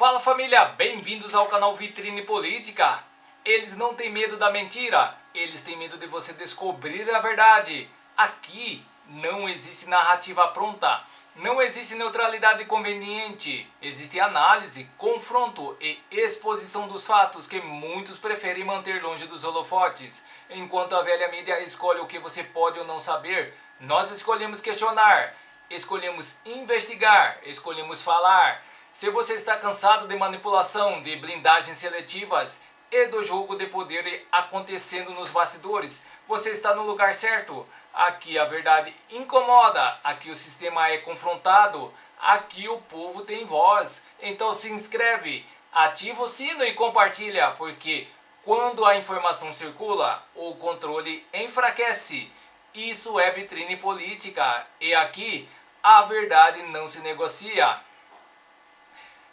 Fala família, bem-vindos ao canal Vitrine Política. Eles não têm medo da mentira, eles têm medo de você descobrir a verdade. Aqui não existe narrativa pronta, não existe neutralidade conveniente, existe análise, confronto e exposição dos fatos que muitos preferem manter longe dos holofotes. Enquanto a velha mídia escolhe o que você pode ou não saber, nós escolhemos questionar, escolhemos investigar, escolhemos falar. Se você está cansado de manipulação, de blindagens seletivas e do jogo de poder acontecendo nos bastidores, você está no lugar certo. Aqui a verdade incomoda, aqui o sistema é confrontado, aqui o povo tem voz. Então se inscreve, ativa o sino e compartilha, porque quando a informação circula, o controle enfraquece. Isso é vitrine política e aqui a verdade não se negocia.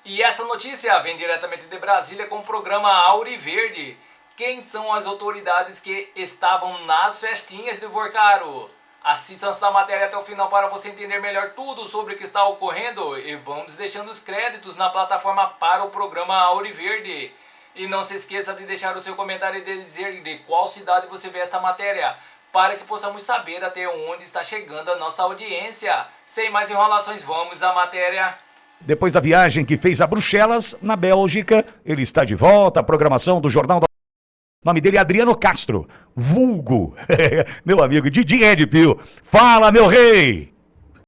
E essa notícia vem diretamente de Brasília com o programa Auriverde. Quem são as autoridades que estavam nas festinhas de Vorcaro? Assista esta matéria até o final para você entender melhor tudo sobre o que está ocorrendo. E vamos deixando os créditos na plataforma para o programa Auriverde. E não se esqueça de deixar o seu comentário e de dizer de qual cidade você vê esta matéria, para que possamos saber até onde está chegando a nossa audiência. Sem mais enrolações, vamos à matéria. Depois da viagem que fez a Bruxelas, na Bélgica, ele está de volta à programação do Jornal da... O nome dele é Adriano Castro, vulgo, meu amigo Didi Red Pill. Fala, meu rei!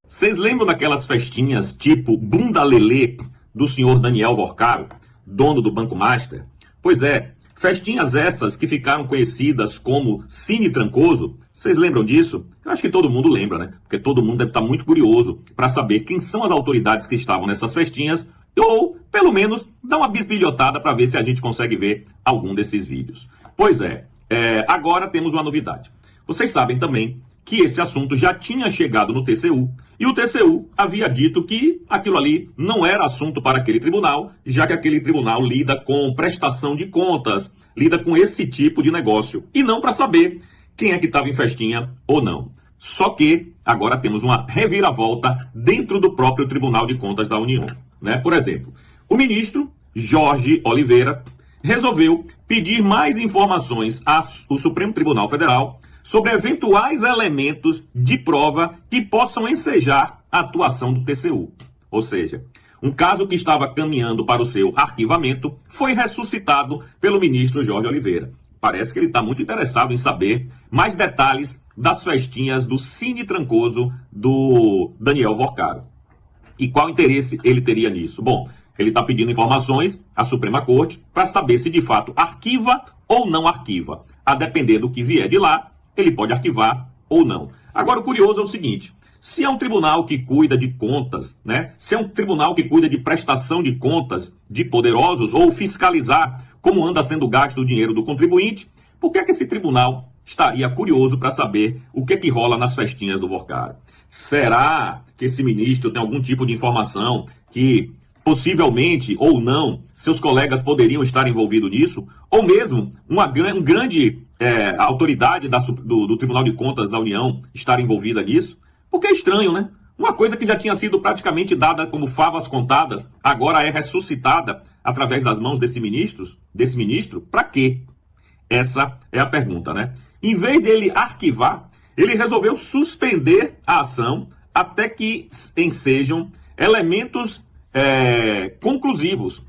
Vocês lembram daquelas festinhas tipo Bunda Lelê do senhor Daniel Vorcaro, dono do Banco Master? Pois é, festinhas essas que ficaram conhecidas como Cine Trancoso. Vocês lembram disso? Eu acho que todo mundo lembra, né? Porque todo mundo deve estar muito curioso para saber quem são as autoridades que estavam nessas festinhas, ou, pelo menos, dar uma bisbilhotada para ver se a gente consegue ver algum desses vídeos. Pois é, agora temos uma novidade. Vocês sabem também que esse assunto já tinha chegado no TCU, e o TCU havia dito que aquilo ali não era assunto para aquele tribunal, já que aquele tribunal lida com prestação de contas, lida com esse tipo de negócio, e não para saber quem é que estava em festinha ou não. Só que agora temos uma reviravolta dentro do próprio Tribunal de Contas da União, né? Por exemplo, o ministro Jorge Oliveira resolveu pedir mais informações ao Supremo Tribunal Federal sobre eventuais elementos de prova que possam ensejar a atuação do TCU. Ou seja, um caso que estava caminhando para o seu arquivamento foi ressuscitado pelo ministro Jorge Oliveira. Parece que ele está muito interessado em saber mais detalhes das festinhas do Cine Trancoso do Daniel Vorcaro. E qual interesse ele teria nisso? Bom, ele está pedindo informações à Suprema Corte para saber se de fato arquiva ou não arquiva. A depender do que vier de lá, ele pode arquivar ou não. Agora, o curioso é o seguinte: se é um tribunal que cuida de contas, né? Se é um tribunal que cuida de prestação de contas de poderosos ou fiscalizar como anda sendo gasto o dinheiro do contribuinte, por que esse tribunal estaria curioso para saber o que rola nas festinhas do Vorcaro? Será que esse ministro tem algum tipo de informação que possivelmente ou não seus colegas poderiam estar envolvidos nisso? Ou mesmo uma grande autoridade do Tribunal de Contas da União estar envolvida nisso? Porque é estranho, né? Uma coisa que já tinha sido praticamente dada como favas contadas, agora é ressuscitada através das mãos desse ministro, para quê? Essa é a pergunta, né? Em vez dele arquivar, ele resolveu suspender a ação até que ensejam elementos conclusivos.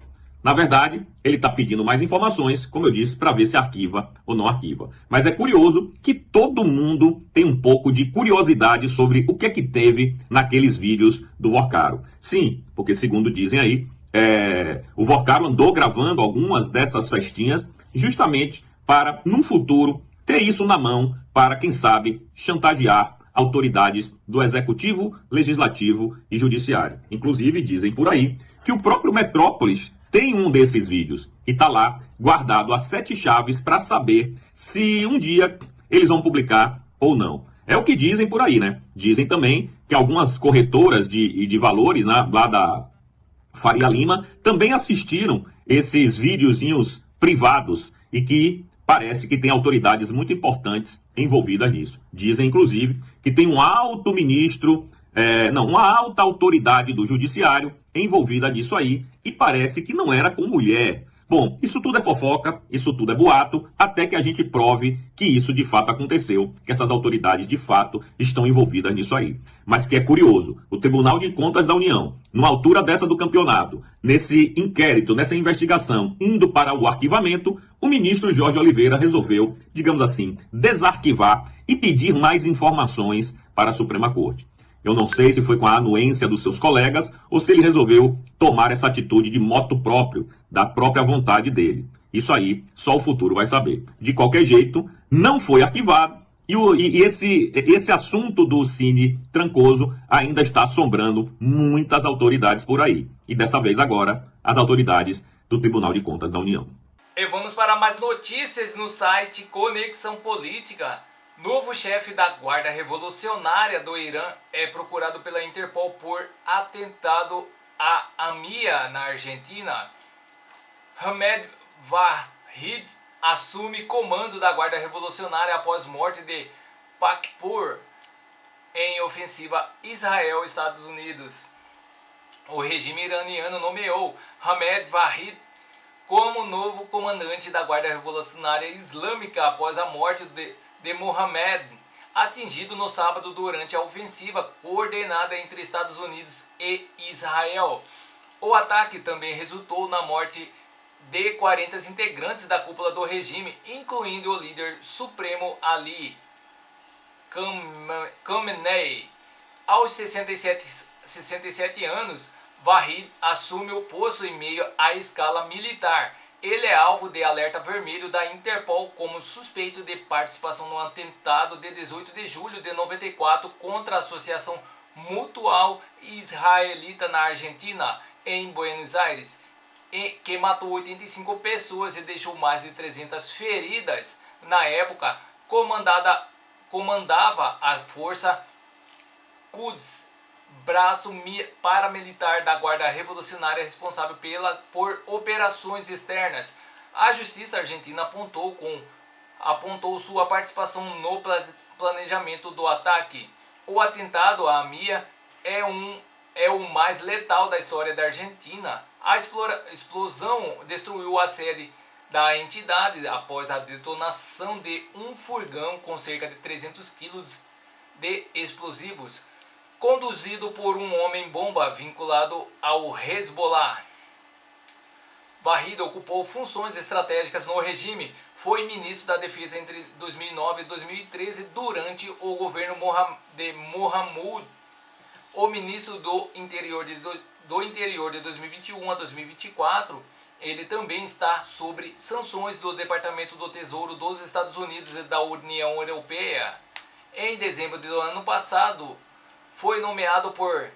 Na verdade, ele está pedindo mais informações, como eu disse, para ver se arquiva ou não arquiva. Mas é curioso que todo mundo tem um pouco de curiosidade sobre o que é que teve naqueles vídeos do Vorcaro. Sim, porque segundo dizem aí, o Vorcaro andou gravando algumas dessas festinhas justamente para, num futuro, ter isso na mão para, quem sabe, chantagear autoridades do Executivo, Legislativo e Judiciário. Inclusive, dizem por aí que o próprio Metrópolis tem um desses vídeos e está lá guardado a 7 chaves para saber se um dia eles vão publicar ou não. É o que dizem por aí, né? Dizem também que algumas corretoras de valores, né, lá da Faria Lima também assistiram esses videozinhos privados e que parece que tem autoridades muito importantes envolvidas nisso. Dizem, inclusive, que tem um alto ministro, uma alta autoridade do Judiciário envolvida nisso aí, e parece que não era com mulher. Bom, isso tudo é fofoca, isso tudo é boato, até que a gente prove que isso de fato aconteceu, que essas autoridades de fato estão envolvidas nisso aí. Mas que é curioso, o Tribunal de Contas da União, numa altura dessa do campeonato, nesse inquérito, nessa investigação, indo para o arquivamento, o ministro Jorge Oliveira resolveu, digamos assim, desarquivar e pedir mais informações para a Suprema Corte. Eu não sei se foi com a anuência dos seus colegas ou se ele resolveu tomar essa atitude de motu próprio, da própria vontade dele. Isso aí, só o futuro vai saber. De qualquer jeito, não foi arquivado e esse assunto do Cine Trancoso ainda está assombrando muitas autoridades por aí. E dessa vez agora, as autoridades do Tribunal de Contas da União. E vamos para mais notícias no site Conexão Política. Novo chefe da Guarda Revolucionária do Irã é procurado pela Interpol por atentado a AMIA na Argentina. Hamed Vahid assume comando da Guarda Revolucionária após morte de Pakpur em ofensiva Israel-Estados Unidos. O regime iraniano nomeou Hamed Vahid como novo comandante da Guarda Revolucionária Islâmica após a morte de Mohammed, atingido no sábado durante a ofensiva coordenada entre Estados Unidos e Israel. O ataque também resultou na morte de 40 integrantes da cúpula do regime, incluindo o líder supremo Ali Khamenei. Aos 67 anos, Vahid assume o posto em meio à escala militar. Ele é alvo de alerta vermelho da Interpol como suspeito de participação no atentado de 18 de julho de 94 contra a Associação Mutual Israelita na Argentina, em Buenos Aires, que matou 85 pessoas e deixou mais de 300 feridas. Na época, comandava a Força Quds, braço paramilitar da Guarda Revolucionária responsável por operações externas. A justiça argentina apontou sua participação no planejamento do ataque. O atentado à AMIA é o mais letal da história da Argentina. A explosão destruiu a sede da entidade após a detonação de um furgão com cerca de 300 quilos de explosivos, conduzido por um homem-bomba vinculado ao Hezbollah. Vahid ocupou funções estratégicas no regime. Foi ministro da Defesa entre 2009 e 2013 durante o governo de Mohamed. O ministro do Interior de 2021 a 2024, ele também está sob sanções do Departamento do Tesouro dos Estados Unidos e da União Europeia. Em dezembro do ano passado, foi nomeado por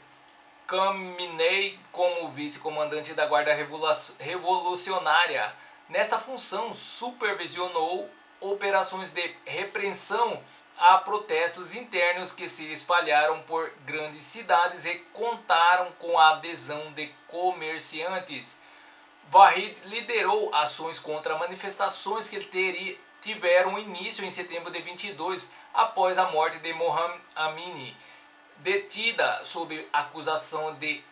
Khamenei como vice-comandante da Guarda Revolucionária. Nesta função, supervisionou operações de repressão a protestos internos que se espalharam por grandes cidades e contaram com a adesão de comerciantes. Vahid liderou ações contra manifestações que tiveram início em setembro de 22, após a morte de Mohamed Amini, detida sob acusação de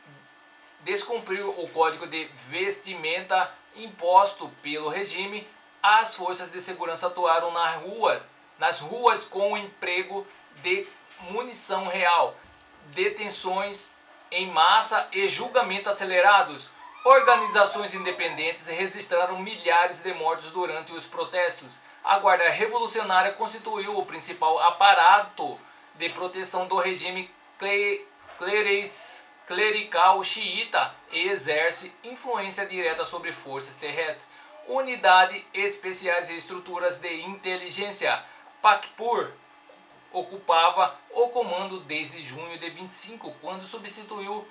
descumprir o código de vestimenta imposto pelo regime. As forças de segurança atuaram nas ruas com o emprego de munição real, detenções em massa e julgamentos acelerados. Organizações independentes registraram milhares de mortos durante os protestos. A Guarda Revolucionária constituiu o principal aparato de proteção do regime clerical xiita e exerce influência direta sobre forças terrestres, unidades especiais e estruturas de inteligência. Pakpur ocupava o comando desde junho de 25, quando substituiu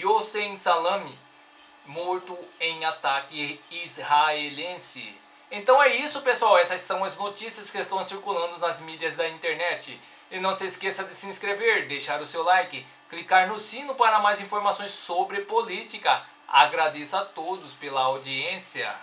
Hossein Salami, morto em ataque israelense. Então é isso, pessoal. Essas são as notícias que estão circulando nas mídias da internet. E não se esqueça de se inscrever, deixar o seu like, clicar no sino para mais informações sobre política. Agradeço a todos pela audiência.